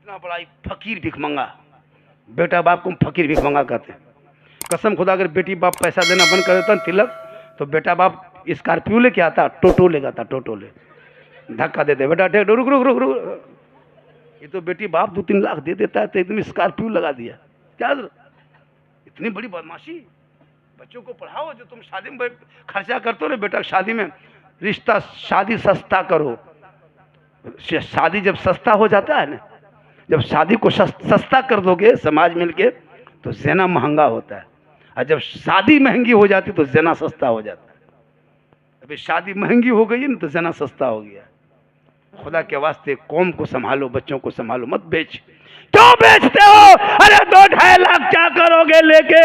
इतना बड़ा एक फकीर भिखमंगा, बेटा बाप को फकीर भिखमंगा कहते हैं। कसम खुदा अगर बेटी बाप पैसा देना बंद कर देता तिलक, तो बेटा बाप स्कॉर्पियो लेके आता, टोटो ले आता, टोटो ले धक्का देते, बेटा रुक रुक रुक रुक। ये तो बेटी बाप 2-3 लाख दे देता है तो एकदम स्कॉर्पियो लगा दिया। क्या इतनी बड़ी बदमाशी। बच्चों को पढ़ाओ, जो तुम शादी में खर्चा करते हो ना बेटा, शादी में रिश्ता, शादी सस्ता करो। शादी जब सस्ता हो जाता है ना, जब शादी को सस्ता कर दोगे समाज मिलके, तो ज़ना महंगा होता है। और जब शादी महंगी हो जाती तो ज़ना सस्ता हो जाता है। अभी शादी महंगी हो गई ना तो ज़ना सस्ता हो गया। खुदा के वास्ते कौम को संभालो, बच्चों को संभालो, मत बेच। क्यों बेचते हो? अरे 2-2.5 लाख क्या करोगे लेके?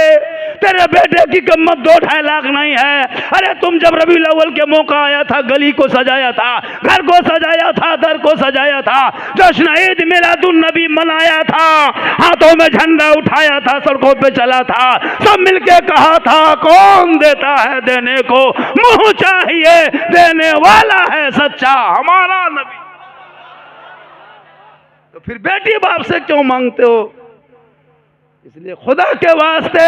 तेरे बेटे की कीमत 2-2.5 लाख नहीं है। अरे तुम जब रबीउल अव्वल के मौका आया था, गली को सजाया था, घर को सजाया था, दर को सजाया था, जश्न ईद मिलादुन नबी मनाया था, हाथों में झंडा उठाया था, सड़कों पे चला था, सब मिलके कहा था कौन देता है देने को, मुंह चाहिए देने वाला है सच्चा हमारा नबी। तो फिर बेटी बाप से क्यों मांगते हो? इसलिए खुदा के वास्ते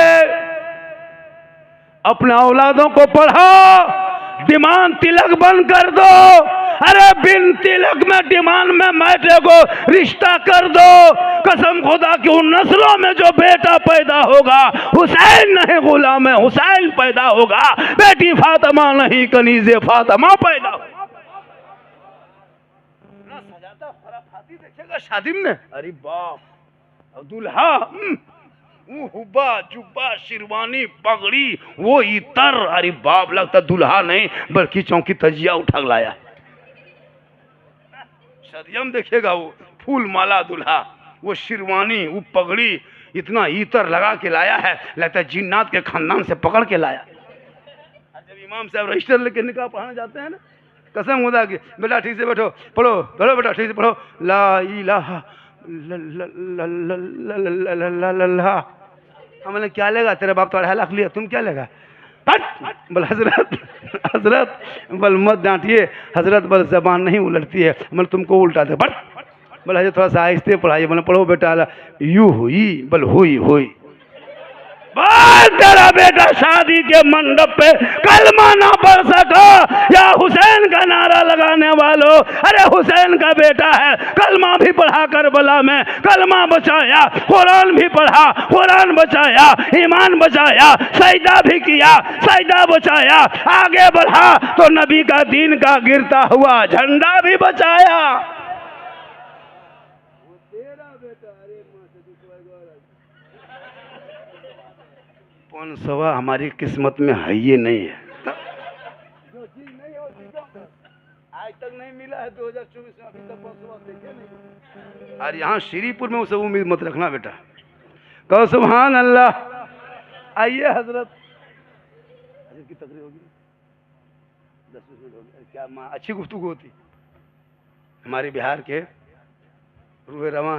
अपने औलादों को पढ़ाओ, डिमांड तिलक बंद कर दो। अरे बिन तिलक में डिमांड में बेटे को रिश्ता कर दो। कसम खुदा की उन नस्लों में जो बेटा पैदा होगा, हुसैन नहीं गुलाम हुसैन पैदा होगा, बेटी फातिमा नहीं कनीज़े फातिमा पैदा होगा। देखेगा शादी में, अरे बाप, दूल्हा हुब्बा जुब्बा शेरवानी पगड़ी वो इतर, अरे बाप, लगता दूल्हा नहीं बल्कि चौकी तजिया उठा लाया। शादियम देखेगा वो फूल माला दूल्हा, वो शेरवानी, वो पगड़ी, इतना इतर लगा के लाया है, लगता है जिन्नात के खानदान से पकड़ के लाया। जब इमाम साहब रजिस्टर लेके निकाह पढ़ाने जाते हैं ना, कसम खुदा की, बेटा ठीक से बैठो, पढ़ो पढ़ो बेटा ठीक से पढ़ो, ला इलाहा ला। हमने क्या लेगा, तेरे बाप तो 2.5 लाख लिया, तुम क्या लेगा? बोल हजरत, हजरत बोल मत डांटिए, हजरत बोल जबान नहीं उलटती है, बोल तुमको उल्टा दे। बट बोल हजरत थोड़ा सा आहिस्ते पढ़ाइए, बोले पढ़ो बेटा, यू हुई, बोल हुई हुई। बस तेरा बेटा शादी के मंडप पे कलमा ना पढ़ सका, या हुसैन का नारा लगाने वालों, अरे हुसैन का बेटा है, कलमा भी पढ़ा करबला में, कलमा बचाया, कुरान भी पढ़ा, कुरान बचाया, ईमान बचाया, सजदा भी किया, सजदा बचाया, आगे बढ़ा तो नबी का दीन का गिरता हुआ झंडा भी बचाया। कौन सवा हमारी किस्मत में है, ये नहीं है। जो चीज नहीं हो, आज तक नहीं मिला है 2024 में, अभी तक 500 देखे नहीं। और यहाँ श्रीपुर में उसे उम्मीद मत रखना बेटा। कहो सुभान अल्लाह। आइए हजरत, हजरत की तकरीर होगी 10-20 मिनट हो गया, क्या माँ अच्छी गुफ्तगू होती। हमारे बिहार के रूहे रवा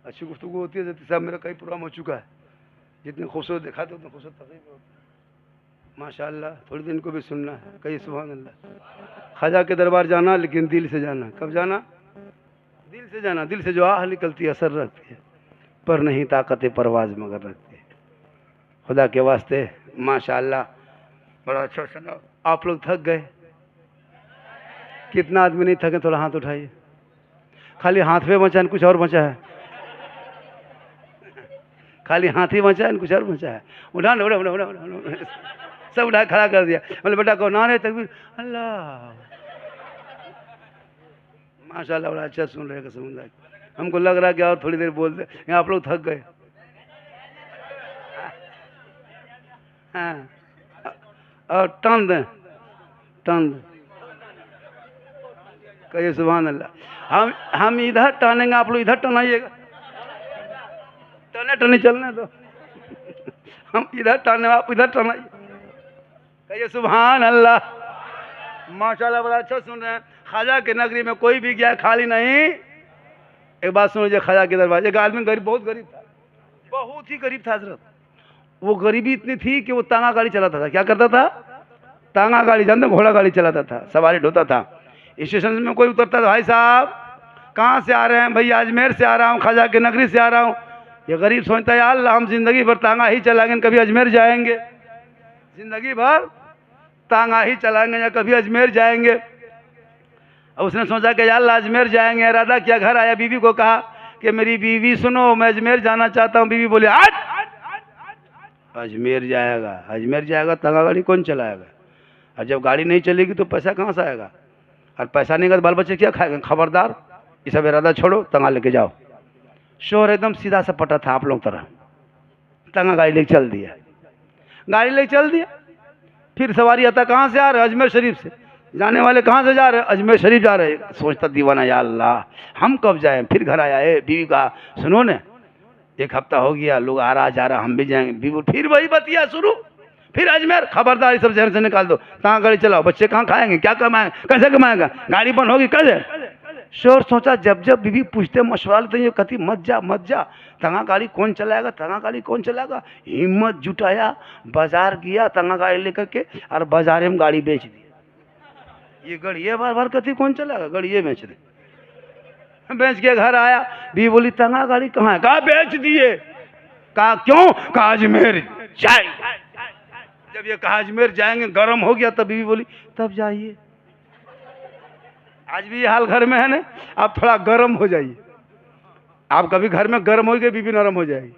अच्छी गुफ्तगू होती है। जैसे साहब मेरा कई प्रोग्राम हो चुका है, जितने खूबसूरत दिखाते उतने खूबसूरत तकरीर होती है माशाअल्लाह। थोड़ी दिन को भी सुनना है, कहीं सुभान अल्लाह। ख्वाजा के दरबार जाना, लेकिन दिल से जाना। कब जाना? दिल से जाना। दिल से जो आह निकलती है असर रखती है, पर नहीं ताकत परवाज मगर रखती है। खुदा के वास्ते माशाअल्लाह बड़ा अच्छा सुना। आप लोग थक गए? कितना आदमी नहीं थके? थोड़ा हाथ उठाइए। खाली हाथ पे बचा है, कुछ और बचा है? खाली हाथ ही बचा है, कुछ और बचा है? उठा उठा उठा उठा उठा सब उठा खड़ा कर दिया। बोले बेटा को नारे तकबीर अल्लाह। माशाल्लाह बड़ा अच्छा सुन रहे कसम। हमको लग रहा कि और थोड़ी देर बोलते, आप लोग थक गए। हाँ और टन दें, टन दें, कहिए सुभान अल्लाह। हम इधर टनेंगे, आप लोग इधर टनाइएगा। टने टने चलने दो, हम इधर टने, आप इधर टनाइए। कहिए सुभान अल्लाह। माशाल्लाह बड़ा अच्छा सुन रहे हैं। ख्वाजा के नगरी में कोई भी गया खाली नहीं। एक बात सुन लीजिए, ख्वाजा के दरबार एक आदमी गरीब, बहुत गरीब था, बहुत ही गरीब था हजरत। वो गरीबी इतनी थी कि वो तांगा गाड़ी चलाता था। क्या करता था? तांगा गाड़ी, जानते, घोड़ा गाड़ी चलाता था, सवारी ढोता था। स्टेशन में कोई उतरता था, भाई साहब कहाँ से आ रहे हैं? भैया अजमेर से आ रहा हूँ, ख्वाजा की नगरी से आ रहा हूँ। ये गरीब सोचता है यार अल्लाह हम जिंदगी भर तांगा ही चलाएंगे, कभी अजमेर जाएंगे? जिंदगी भर तांगा ही चलाएंगे या कभी अजमेर जाएंगे? और उसने सोचा कि यार अजमेर जाएंगे, इरादा किया, घर आया, बीवी को कहा कि मेरी बीवी सुनो मैं अजमेर जाना चाहता हूँ। बीवी बोली आज अजमेर जाएगा? अजमेर जाएगा तांगा गाड़ी कौन चलाएगा? और जब गाड़ी नहीं चलेगी तो पैसा कहाँ से आएगा? और पैसा नहीं का तो बाल बच्चे क्या खाएंगे? खबरदार, ये सब इरादा छोड़ो, तांगा लेके जाओ। शोर एकदम सीधा सा पटा था आप लोग तरह, तांगा गाड़ी लेके चल दिया। गाड़ी लेके चल दिया। फिर सवारी आता कहाँ से आ रहे? अजमेर शरीफ से। जाने वाले कहाँ से जा रहे? अजमेर शरीफ जा रहे। सोचता दीवाना या अल्लाह हम कब जाएं? फिर घर आया, बीवी का सुनो ने एक हफ्ता हो गया, लोग आ रहा जा रहा, हम भी जाएंगे। बीवी फिर वही बतिया शुरू, फिर अजमेर। खबरदार सब शहर से निकाल दो, कहाँ गाड़ी चलाओ, बच्चे कहाँ खाएंगे, क्या कमाएंगे, कैसे कमाएगा, गाड़ी बंद होगी कैसे? शोर सोचा, जब जब बीवी पूछते मशवरा लेते ये कहती मत जा मत जा, तंगा गाड़ी कौन चलाएगा, तंगा गाड़ी कौन चलाएगा। हिम्मत जुटाया, बाजार गया तंगा गाड़ी लेकर के और बाजार में गाड़ी बेच दी। ये गड़िए बार बार कहती कौन चलाएगा, गड़िए बेच दे। बेच के घर आया, बीवी बोली तंगा गाड़ी कहाँ है? कहा बेच दिए। कहा क्यों? कहा अजमेर जाए। जब ये कहा अजमेर जाएंगे, गर्म हो गया, तब बीवी बोली तब जाइए। आज भी ये हाल घर में है ना, आप थोड़ा गर्म हो जाइए। आप कभी घर में गर्म हो गए, बीवी नरम हो जाएगी।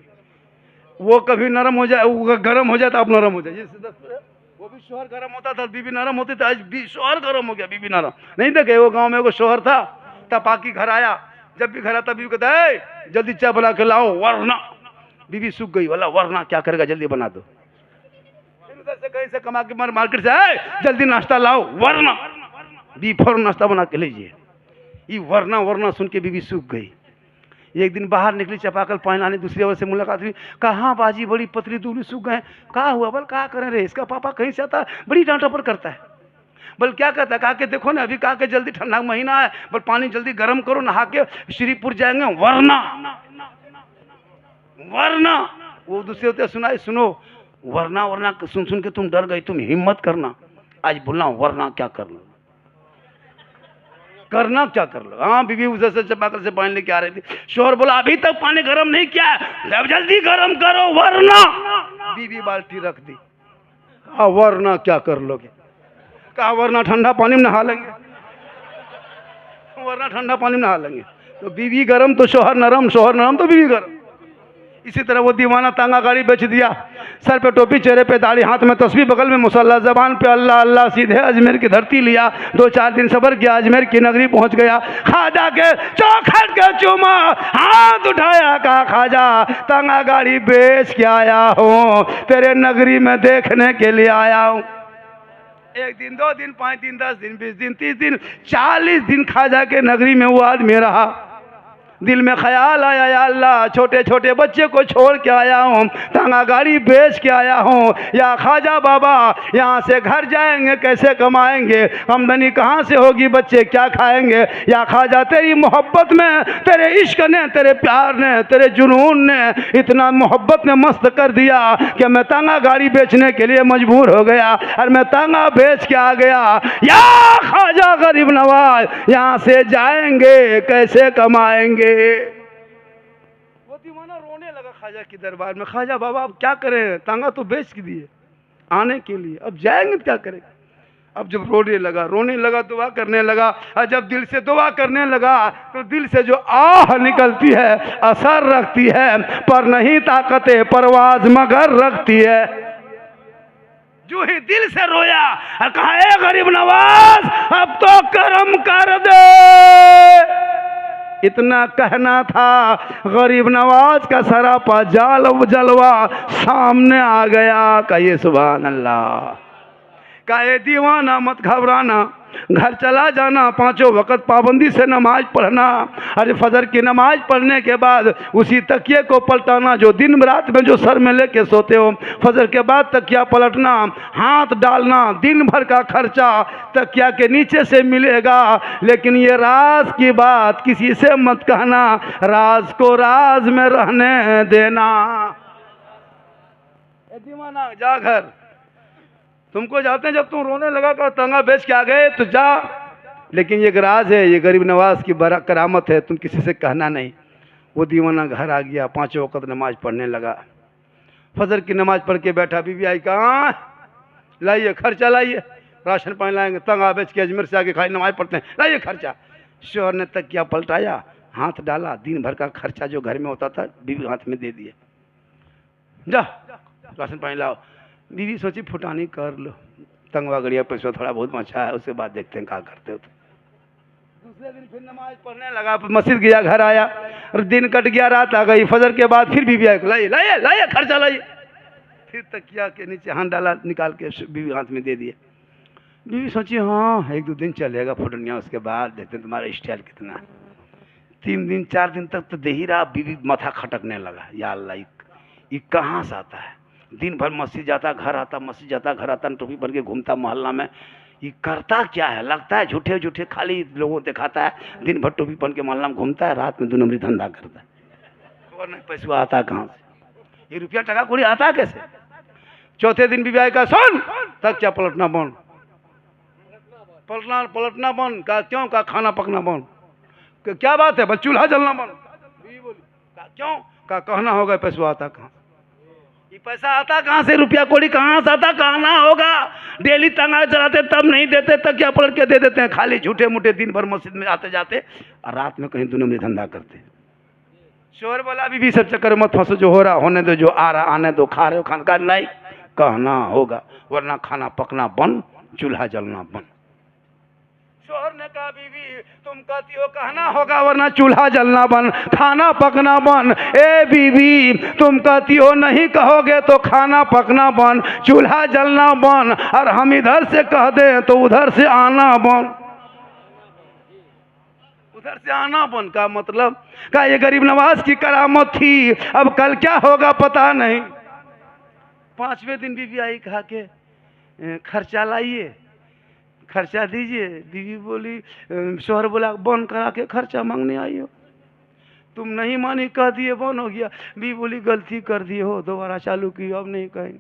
वो कभी नरम हो जाए, वो गर्म हो जाए तो आप नरम हो जाइए। वो भी शोहर गर्म होता था, बीवी नरम होती थी। आज भी शोहर गर्म हो गया, बीवी नरम नहीं देखे। वो गांव में वो शोहर था, तपाकी घर आया, जब भी घर आता बीवी कहता है जल्दी चाय बना के लाओ वरना। बीवी सूख गई, बोला वरना क्या करेगा, जल्दी बना दो। उधर से कहीं से कमा के मार्केट से जल्दी नाश्ता लाओ वरना। बीवी फौरन नाश्ता बना के लीजिए। ये वरना वरना सुन के बीवी सूख गई। एक दिन बाहर निकली चपाकल पानी लाने, दूसरी ओर से मुलाकात हुई। कहाँ बाजी बड़ी पतली दूरी सूख गए। कहा हुआ? बोल कहा करें रे, इसका पापा कहीं से आता बड़ी डांटा पर करता है। बोल क्या कहता है? कहा के देखो ना, अभी कहा के जल्दी ठंडा महीना है, बोल पानी जल्दी गर्म करो, नहा के श्रीपुर जाएंगे वरना वरना। वो दूसरे होते सुनाई, सुनो वरना वरना सुन सुन के तुम डर गई, तुम हिम्मत करना, आज बोलना वरना क्या कर लो, करना क्या कर लो। हाँ बीवी उधर से चपाकल से पानी लेके आ रही थी। शोहर बोला अभी तक पानी गर्म नहीं किया, जब जल्दी गर्म करो वरना। बीवी बाल्टी रख दी। कहा वरना क्या कर लोगे? कहा वरना ठंडा पानी में नहा लेंगे, वरना ठंडा पानी में नहा लेंगे। तो बीवी गर्म तो शोहर नरम, शोहर नरम तो बीवी गर्म। इसी तरह वो दीवाना तांगा गाड़ी बेच दिया। सर पे टोपी, चेहरे पे दाढ़ी, हाथ में तस्बीह, बगल में मुसल्ला, जबान पे अल्लाह अल्लाह, सीधे अजमेर की धरती लिया। 2-4 दिन सबर किया, अजमेर की नगरी पहुंच गया। ख्वाजा के चौखट के चूमा, हाथ उठाया, कहा ख्वाजा तांगा गाड़ी बेच के आया हूँ, तेरे नगरी में देखने के लिए आया हूँ। 1 दिन 2 दिन 5 दिन 10 दिन 20 दिन 30 दिन 40 दिन ख्वाजा के नगरी में वो आदमी रहा। दिल में ख्याल आया या अल्लाह छोटे छोटे बच्चे को छोड़ के आया हूँ, तांगा गाड़ी बेच के आया हूँ। या ख्वाजा बाबा यहाँ से घर जाएंगे कैसे कमाएंगे, आमदनी कहाँ से होगी, बच्चे क्या खाएंगे। या ख्वाजा तेरी मोहब्बत में, तेरे इश्क ने, तेरे प्यार ने, तेरे जुनून ने इतना मोहब्बत में मस्त कर दिया कि मैं तांगा गाड़ी बेचने के लिए मजबूर हो गया और मैं तांगा बेच के आ गया। या ख्वाजा गरीब नवाज यहाँ से जाएंगे कैसे कमाएंगे। वो दीवाना रोने लगा ख्वाजा के दरबार में। ख्वाजा बाबा अब क्या करें, तांगा तो बेच के दिए आने के लिए, अब जाएंगे क्या करें। अब जब रोने लगा दुआ करने लगा, और जब दिल से दुआ करने लगा तो दिल से जो आह निकलती है असर रखती है, पर नहीं ताकते परवाज मगर रखती है। जो ही दिल से रोया और कहा ए गरीब नवाज अब तो करम कर दे। इतना कहना था, गरीब नवाज का सरापा जलवा सामने आ गया। कहिए सुभान अल्लाह। कहे दीवाना मत घबराना, घर चला जाना, 5 वक्त पाबंदी से नमाज पढ़ना। अरे फजर की नमाज पढ़ने के बाद उसी तकिए को पलटाना जो दिन रात में जो सर में लेके सोते हो। फजर के बाद तकिया पलटना, हाथ डालना, दिन भर का खर्चा तकिया के नीचे से मिलेगा। लेकिन ये राज की बात किसी से मत कहना, राज को राज में रहने देना। ए दीवाना जा घर, तुमको जाते हैं जब तुम रोने लगा कर तांगा बेच के आ गए तो जा लेकिन ये एक राज है, ये गरीब नवाज की बड़ा करामत है, तुम किसी से कहना नहीं। वो दीवाना घर आ गया, 5 वक्त नमाज पढ़ने लगा। फजर की नमाज पढ़ के बैठा, बीवी आई, कहाँ लाइए खर्चा, लाइए राशन पानी लाएंगे, तंगा बेच के अजमेर से आके खाली नमाज पढ़ते हैं, लाइए खर्चा। शोहर ने तकिया पलटाया, हाथ डाला, दिन भर का खर्चा जो घर में होता था बीवी हाथ में दे दिए, जा राशन पानी लाओ। बीवी सोची फुटानी कर लो, तंगवा गड़िया पैसा थोड़ा बहुत बचा है, उसके बाद देखते हैं क्या करते हो। दूसरे दिन फिर नमाज पढ़ने लगा, मस्जिद गया, घर आया और दिन कट गया, रात आ गई। फजर के बाद फिर बीवी आई, लाइए लाइए लाइए खर्चा लाइए। फिर तकिया के नीचे हाथ डाला, निकाल के बीवी हाथ में दे दिए। बीवी सोची हाँ 1-2 दिन चलेगा फुटनिया, उसके बाद देखते हैं तुम्हारा स्टाइल कितना है। 3 दिन 4 दिन तक तो दे ही रहा, बीवी माथा खटकने लगा, या अल्लाह ये कहाँ से आता है, दिन भर मस्जिद जाता घर आता, मस्जिद जाता घर आता, टोपी पहन के घूमता मोहल्ला में, ये करता क्या है, लगता है झूठे झूठे खाली लोगों दिखाता है, दिन भर टोपी पहन के मोहल्ला में घूमता है, रात में 2 नंबरी धंधा करता है, और नहीं पैसा आता कहाँ से, ये रुपया टका कोड़ी आता कैसे। चौथे दिन बीवी आई का सुन तक क्या पलटना बंद, पलटना बंद का क्यों, का खाना पकना बंद, क्या बात है, बस चूल्हा जलना बंद। बीवी बोली का क्यों, का कहना होगा पैसा आता कहाँ, ये पैसा आता कहाँ से, रुपया कोड़ी कहाँ से आता, कहना होगा। डेली तंगा चलाते तब नहीं देते, तक क्या पलट के दे देते हैं, खाली झूठे मूठे दिन भर मस्जिद में आते जाते और रात में कहीं 2 नंबरी धंधा करते। शोर बोला बीवी सब चक्कर मत फंसो, जो हो रहा होने दो, जो आ रहा आने दो, खा रहे हो खाना का नहीं, कहना होगा वरना खाना पकना बंद, चूल्हा जलना बंद। शोहर ने कहा बीवी तुम कहती हो कहना होगा वरना चूल्हा जलना बंद, खाना पकना बंद। ए बीवी तुम कहती हो नहीं कहोगे तो खाना पकना बंद, चूल्हा जलना बंद, और हम इधर से कह दें तो उधर से आना बंद। उधर से आना बंद का मतलब का ये गरीब नवाज की करामत थी, अब कल क्या होगा पता नहीं। 5वें दिन बीवी आई, कहा के खर्चा लाइए, खर्चा दीजिए। बीवी बोली, शोहर बोला बंद करा के खर्चा मांगने आई हो, तुम नहीं मानी कह दिए बंद हो गया। बीवी बोली गलती कर दिए हो, दोबारा चालू की, अब नहीं कहेंगे,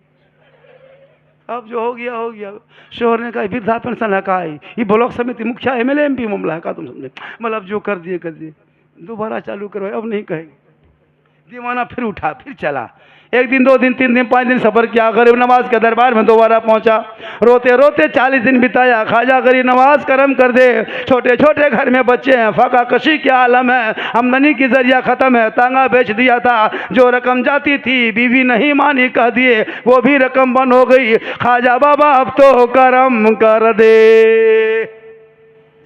अब जो हो गया हो गया। शोहर ने कहा वृद्धा पेंशन है का, ये ब्लॉक समिति मुखिया MLA MP मामला है का, तुम समझे, मतलब जो कर दिए कर दिए, दोबारा चालू करो, अब नहीं कहेंगे। दीवाना फिर उठा, फिर चला, 1 दिन 2 दिन 3 दिन 5 दिन सफर किया, गरीब नवाज के दरबार में दोबारा पहुंचा, रोते रोते 40 दिन बिताया। खाजा गरीब नवाज करम कर दे, छोटे छोटे घर में बच्चे हैं, फाका कशी के आलम है, आमदनी की जरिया खत्म है, तांगा बेच दिया था, जो रकम जाती थी बीवी नहीं मानी कह दिए, वो भी रकम बंद हो गई। खाजा बाबा अब तो करम कर दे।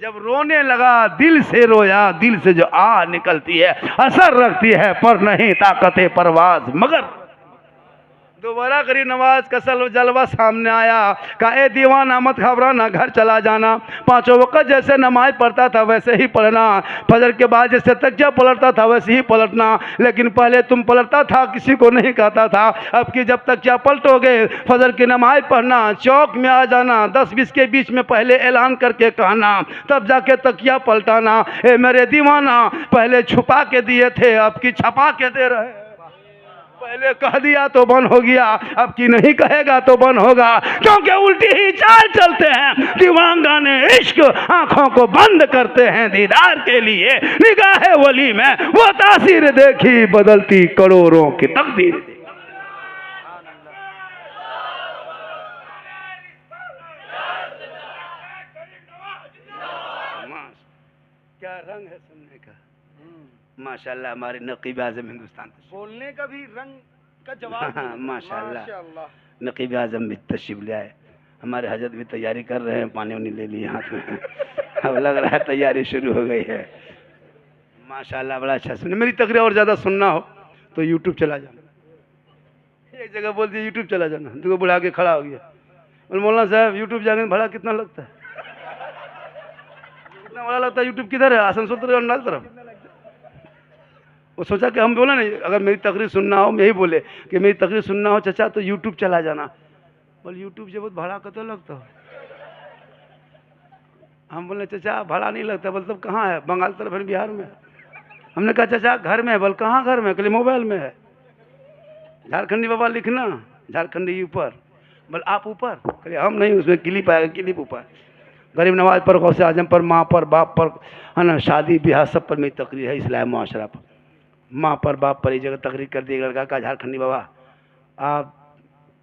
जब रोने लगा दिल से रोया, दिल से जो आ निकलती है असर रखती है, पर नहीं ताकते परवाज मगर। दोबारा गरीब नवाज का जलवा सामने आया, का ए दीवाना मत घबराना, घर चला जाना, 5 वक्त जैसे नमाज पढ़ता था वैसे ही पढ़ना, फजर के बाद जैसे तकिया पलटता था वैसे ही पलटना, लेकिन पहले तुम पलटता था किसी को नहीं कहता था, अब कि जब तकिया पलटोगे फजर की नमाज पढ़ना, चौक में आ जाना, 10-20 के बीच में पहले ऐलान करके कहना, तब जाके तकिया पलटाना। ए मेरे दीवाना पहले छुपा के दिए थे, अब की छपा के दे रहे, पहले कह दिया तो बंद हो गया, अब की नहीं कहेगा तो बंद होगा, क्योंकि उल्टी ही चाल चलते हैं दीवानगाने इश्क, आंखों को बंद करते हैं दीदार के लिए, निगाहे वली में वो तासीर देखी बदलती करोड़ों की तकदीर। क्या रंग है सुनने का, माशाल्लाह। हमारे नकीब आजम हिंदुस्तान बोलने का भी रंग का जवाब। हाँ माशाल्लाह। नकीब आजम भी तशरीफ ले आए, हमारे हजरत भी तैयारी कर रहे हैं, पानी वानी ले लिए हाथ में, अब लग रहा है तैयारी शुरू हो गई है। माशाल्लाह बड़ा अच्छा सुने। मेरी तकरीर और ज़्यादा सुनना हो तो यूट्यूब चला जाना, एक जगह बोल दिया यूट्यूब चला जाना, देखो बुढ़ा के खड़ा हो गया, और मौलाना साहब यूट्यूब जाने में भाड़ा कितना लगता है, कितना बड़ा लगता है, यूट्यूब किधर है, आसनसोल तरफ। वो सोचा कि हम बोला नहीं, अगर मेरी तकरीर सुनना हो, यही बोले कि मेरी तकरीर सुनना हो चाचा तो यूट्यूब चला जाना। बोले यूट्यूब से बहुत भाड़ा कतो लगता हो, हम बोले चाचा भाड़ा नहीं लगता। बोले तब कहाँ है, बंगाल तरफ है, बिहार में। हमने कहा चाचा घर में है, बोल कहाँ घर में, कहले मोबाइल में है, झारखंडी बाबा लिखना, झारखंडी ऊपर, बोले आप ऊपर, कहले हम नहीं, उसमें क्लिप आएगा, क्लिप ऊपर। गरीब नवाज पर, गौसे आजम पर, माँ पर, बाप पर, है ना, शादी ब्याह सब पर मेरी तकरीर है, इस्लाम मुआशरा पर। माँ पर, बाप पर, इस जगह तकरीर कर दी लड़का का झारखंडी बाबा। आप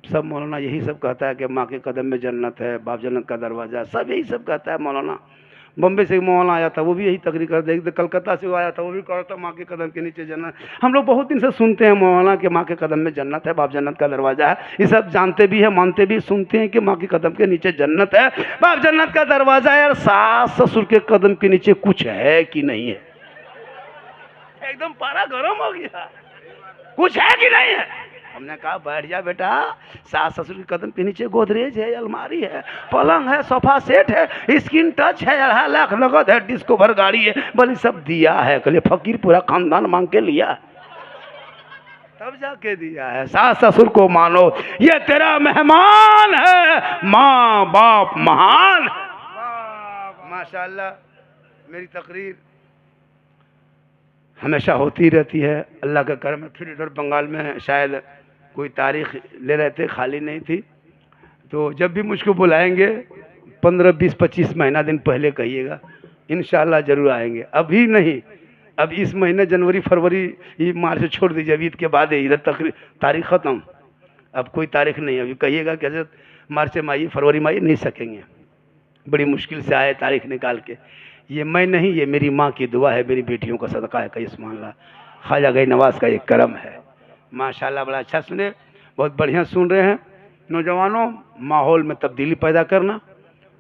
सब मौलाना यही सब कहता है कि माँ के कदम में जन्नत है, बाप जन्नत का दरवाज़ा, सब यही सब कहता है मौलाना। बम्बे से मौलाना आया था, वो भी यही तकरीर कर दे। कलकत्ता से वो आया था, वो भी कह रहा था माँ के कदम के नीचे जन्नत। हम लोग बहुत दिन से सुनते हैं मौलाना कि माँ के कदम में जन्नत है, बाप जन्नत का दरवाज़ा है। ये सब जानते भी हैं, मानते भी, सुनते हैं कि माँ के कदम के नीचे जन्नत है, बाप जन्नत का दरवाज़ा है। और सास ससुर के कदम के नीचे कुछ है कि नहीं है? एकदम पारा गर्म हो गया, कुछ है कि नहीं है? हमने कहा बैठ जा बेटा, सास ससुर के कदम के नीचे गोदरेज है, अलमारी है, पलंग है, सोफा सेट है, स्किन टच है, 2.5 लाख नगद है, डिस्को भर गाड़ी है, बोले सब दिया है। कहले फकीर पूरा खानदान मांग के लिया, तब जाके दिया है। सास ससुर को मानो, ये तेरा मेहमान है, माँ बाप महान। माशाल्लाह मेरी तकरीर हमेशा होती रहती है, अल्लाह का करम है। फिर इधर बंगाल में शायद कोई तारीख ले रहे थे, खाली नहीं थी, तो जब भी मुझको बुलाएंगे 15, 20, 25 महीना दिन पहले कहिएगा, इंशाल्लाह ज़रूर आएंगे। अभी नहीं, अब इस महीने जनवरी फरवरी ये मार्च छोड़ दीजिए, अभी के बाद है, इधर तक तारीख ख़त्म, अब कोई तारीख नहीं। अभी कहिएगा कि हज़रत मार्च में आइए, फरवरी में आइए, नहीं सकेंगे, बड़ी मुश्किल से आए तारीख निकाल के। ये मैं नहीं, ये मेरी माँ की दुआ है, मेरी बेटियों का सदका है, कई सुभान अल्लाह। ख्वाजा गई नवाज़ का एक करम है माशाल्लाह। बड़ा अच्छा सुने, बहुत बढ़िया सुन रहे हैं। नौजवानों, माहौल में तब्दीली पैदा करना,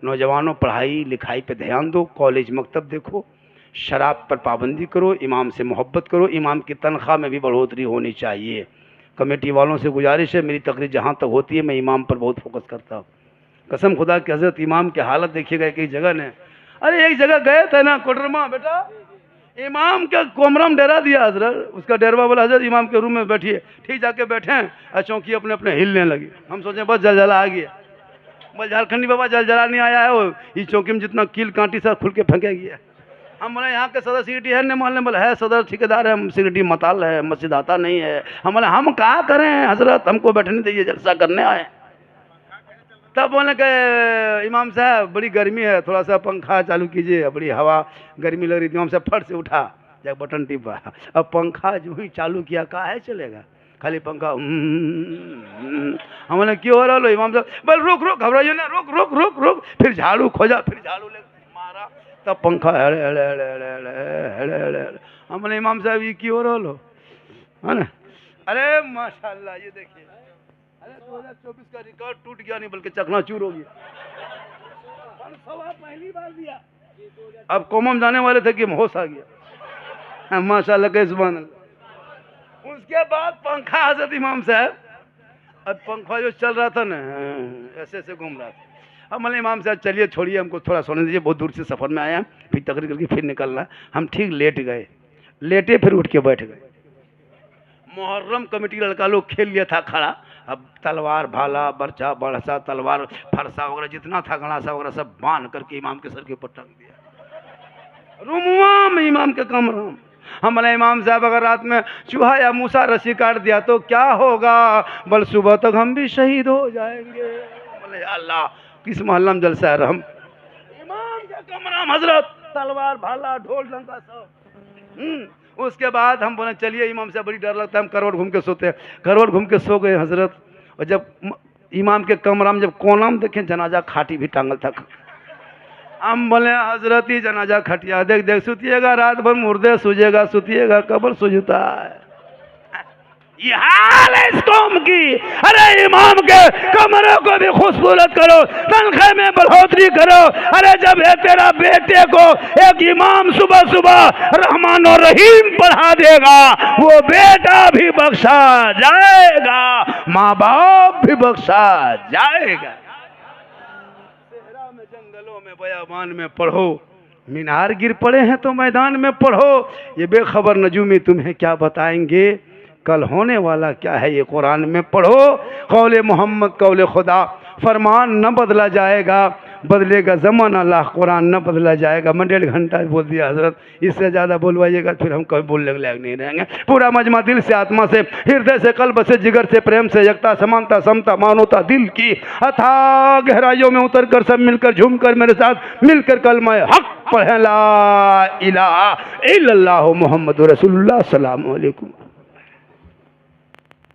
नौजवानों पढ़ाई लिखाई पे ध्यान दो, कॉलेज मकतब देखो, शराब पर पाबंदी करो, इमाम से मोहब्बत करो, इमाम की तनख्वाह में भी बढ़ोतरी होनी चाहिए। कमेटी वालों से गुजारिश है, मेरी तकरीर जहाँ तक होती है मैं इमाम पर बहुत फोकस करता हूँ। कसम खुदा के हज़रत इमाम की हालत देखिएगा, एक जगह ने, अरे एक जगह गए थे ना कोडरमा बेटा, इमाम का कमरा में डेरा दिया हजरत, उसका डेरवा बोला हजरत इमाम के रूम में बैठिए, ठीक जाके बैठे हैं और चौकी अपने अपने हिलने लगी। हम सोचे बस जलजला आ गया, बस झारखंडी बाबा जलजला नहीं आया है, वो इस चौकी में जितना कील कांटी सब खुल के फेंके गया। हम बोले यहाँ के सदर सिक्योरिटी है नहीं मोहल्ले, बोले है सदर ठेकेदार है, सिक्योरिटी मताल है, मस्जिद आता नहीं है। हम बोले हम क्या करें हजरत, हमको बैठने दीजिए, जलसा करने आए। तब बोले कि इमाम साहब बड़ी गर्मी है, थोड़ा सा पंखा चालू कीजिए, बड़ी हवा गर्मी लग रही थी। इमाम साहब फट से उठा, जब बटन टिपा, अब पंखा जो ही चालू किया, कहा है चलेगा, खाली पंखा। हम बोले क्यों हो रहा लो? इमाम साहब बोल रुक रुक, घबराइए ना, रुक रुक रुक रुक। फिर झाड़ू खोजा, फिर झाड़ू ले मारा, तब पंखा हेड़े हेड़े हेड़े हेड़े हेड़े हेड़े। हम बोले इमाम साहब ये क्यों हो रहा लो, है ना? अरे माशाल्लाह, ये देखिए, अरे 2024 का रिकॉर्ड टूट गया, नहीं बल्कि चकनाचूर हो गया। पहली बार दिया, अब कोमम जाने वाले थे कि होश आ गया। माशाल्लाह के सुभान अल्लाह। उसके बाद पंखा हजरत इमाम साहब, अब पंखा जो चल रहा था ना, ऐसे ऐसे घूम रहा था। हम बोले इमाम साहब चलिए छोड़िए, हमको थोड़ा सोने दीजिए, बहुत दूर से सफ़र में आया, फिर तकरीर करके फिर निकलना। हम ठीक लेट गए, लेटे फिर उठ के बैठ गए। मुहर्रम कमेटी लड़का लोग खेल लिया था खड़ा, अब तलवार भाला बरछा बरसा तलवार फरसा वगैरह जितना था गणासा वगैरह सब बांध करके इमाम के सर के ऊपर टंग दिया, रूमुआ में इमाम के कमरा में। हम बोले इमाम साहब अगर रात में चूहा या मूसा रस्सी काट दिया तो क्या होगा? बल सुबह तक हम भी शहीद हो जाएंगे। बोले अल्लाह किस मोहल्ला में जलसा है रहम। इमाम के कमरा में हजरत तलवार भाला ढोल डंका सब। उसके बाद हम बोले चलिए, इमाम से बड़ी डर लगता है, हम करवट घूम के सोते हैं। करवट घूम के सो गए हजरत, और जब इमाम के कमरा में जब कोना में देखें जनाजा खाटी भी टांगल था। हम बोले हजरत ही जनाजा खटिया देख देख, सुतिएगा रात भर मुर्दे सूझेगा, सुतिएगा कब्र सूझता है। ये हाल है इस कौम की। अरे इमाम के कमरे को भी खूबसूरत करो, तनख्वाह में बढ़ोतरी करो। अरे जब है तेरा बेटे को एक इमाम सुबह सुबह रहमान और रहीम पढ़ा देगा, वो बेटा भी बख्शा जाएगा, माँ बाप भी बख्शा जाएगा। सेहरा में जंगलों में बयाबान में पढ़ो, मीनार गिर पड़े हैं तो मैदान में पढ़ो। ये बेखबर नजूमी तुम्हें क्या बताएंगे, कल होने वाला क्या है ये कुरान में पढ़ो। कौले मोहम्मद कौले खुदा, फरमान न बदला जाएगा, बदलेगा ज़माना, अल्लाह कुरान न बदला जाएगा। मैं 1.5 घंटा बोल दिया हजरत, इससे ज़्यादा बोलवाइएगा फिर हम कभी बोलने के लायक नहीं रहेंगे। पूरा मजमा दिल से, आत्मा से, हृदय से, कल्ब से, जिगर से, प्रेम से, एकता, समानता, समता, मानवता, दिल की अथाह गहराइयों में उतर कर सब मिलकर झूमकर मेरे साथ मिलकर कलमा हक पढ़े, ला इलाहा इल्लल्लाहु मुहम्मदुर रसूलुल्लाह, अस्सलामु अलैकुम।